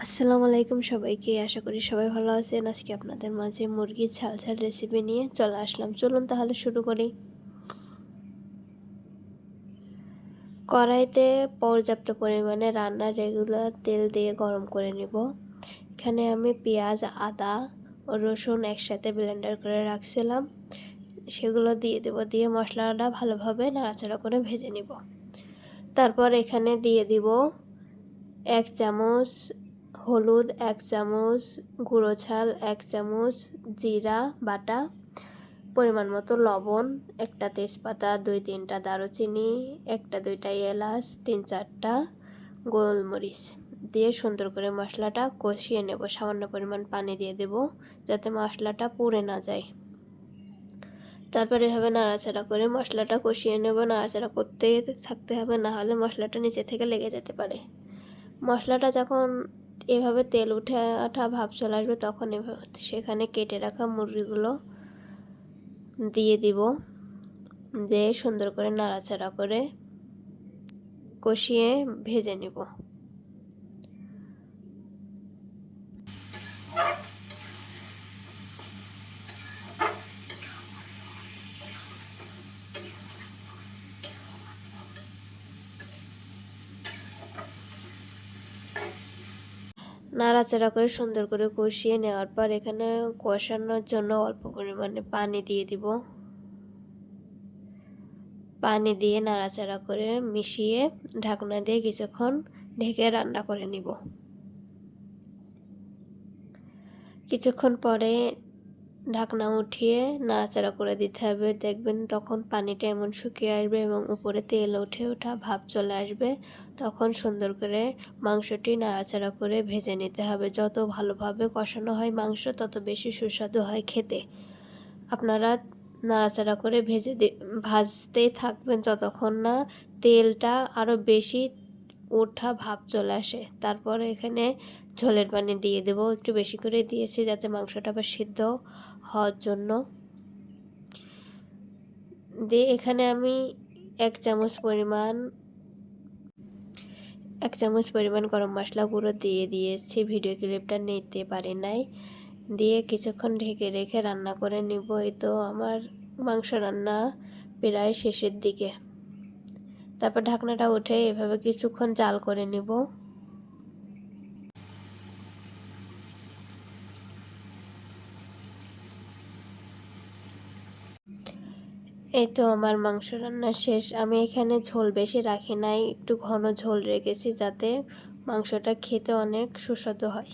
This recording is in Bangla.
আসসালামু আলাইকুম সবাইকে। আশা করি সবাই ভালো আছেন। আজকে আপনাদের মাঝে মুরগির ঝাল ঝাল রেসিপি নিয়ে চলে আসলাম। চলুন তাহলে শুরু করি। কড়াইতে পর্যাপ্ত পরিমাণে রান্নার রেগুলার তেল দিয়ে গরম করে নিব। এখানে আমি পেঁয়াজ, আদা ও রসুন একসাথে ব্লেন্ডার করে রাখছিলাম, সেগুলো দিয়ে দেব। দিয়ে মশলাটা ভালোভাবে নাড়াচাড়া করে ভেজে নিব। তারপর এখানে দিয়ে দিব 1 চামচ হলুদ, 1 চামচ গুঁড়ো ঝাল, 1 চামচ জিরা বাটা, পরিমাণ মতো লবণ, একটা তেজপাতা, 2-3টা দারুচিনি, 1-2টা এলাচ, 3-4টা গোলমরিচ দিয়ে সুন্দর করে মশলাটা কষিয়ে নেব। সামান্য পরিমাণ পানি দিয়ে দেব যাতে মশলাটা পুড়ে না যায়। তারপরে এভাবে নাড়াচাড়া করে মশলাটা কষিয়ে নেব। নাড়াচাড়া করতে থাকতে হবে, না হলে মশলাটা নিচে থেকে লেগে যেতে পারে। মশলাটা যখন এভাবে তেল উঠে ওঠা ভাব চলে আসবে, তখন সেখানে কেটে রাখা মুরগিগুলো দিয়ে দিব। দিয়ে সুন্দর করে নাড়াচাড়া করে কষিয়ে ভেজে নিব। নাড়াচাড়া করে সুন্দর করে কষিয়ে নেওয়ার পর এখানে কষানোর জন্য অল্প পরিমাণে পানি দিয়ে দিব। পানি দিয়ে নাড়াচাড়া করে মিশিয়ে ঢাকনা দিয়ে কিছুক্ষণ ঢেকে রান্না করে নিব। কিছুক্ষণ পরে ঢাকনা উঠিয়ে নাড়াচাড়া করে দিতে হবে। দেখবেন তখন পানিটা এমন শুকিয়ে আসবে এবং উপরে তেল উঠে ওঠা ভাব চলে আসবে। তখন সুন্দর করে মাংসটি নাড়াচাড়া করে ভেজে নিতে হবে। যত ভালোভাবে কষানো হয় মাংস, তত বেশি সুস্বাদু হয় খেতে। আপনারা নাড়াচাড়া করে ভাজতেই থাকবেন যতক্ষণ না তেলটা আরও বেশি ওঠা ভাব চলে আসে। তারপরে এখানে ঝোলের পানি দিয়ে দেব। একটু বেশি করে দিয়েছি যাতে মাংসটা আবার সিদ্ধ হওয়ার জন্য। দিয়ে এখানে আমি 1 চামচ পরিমাণ গরম মশলা গুঁড়ো দিয়ে দিয়েছি। ভিডিও ক্লিপটা নিতে পারি নাই। দিয়ে কিছুক্ষণ ঢেকে রেখে রান্না করে নিব। এই তো আমার মাংস রান্না প্রায় শেষের দিকে। তারপর ঢাকনাটা উঠে এভাবে কিছুক্ষণ জাল করে নিব। এই তো আমার মাংস রান্না শেষ। আমি এখানে ঝোল বেশি রাখি নাই, একটু ঘন ঝোল রেখেছি যাতে মাংসটা খেতে অনেক সুস্বাদু হয়।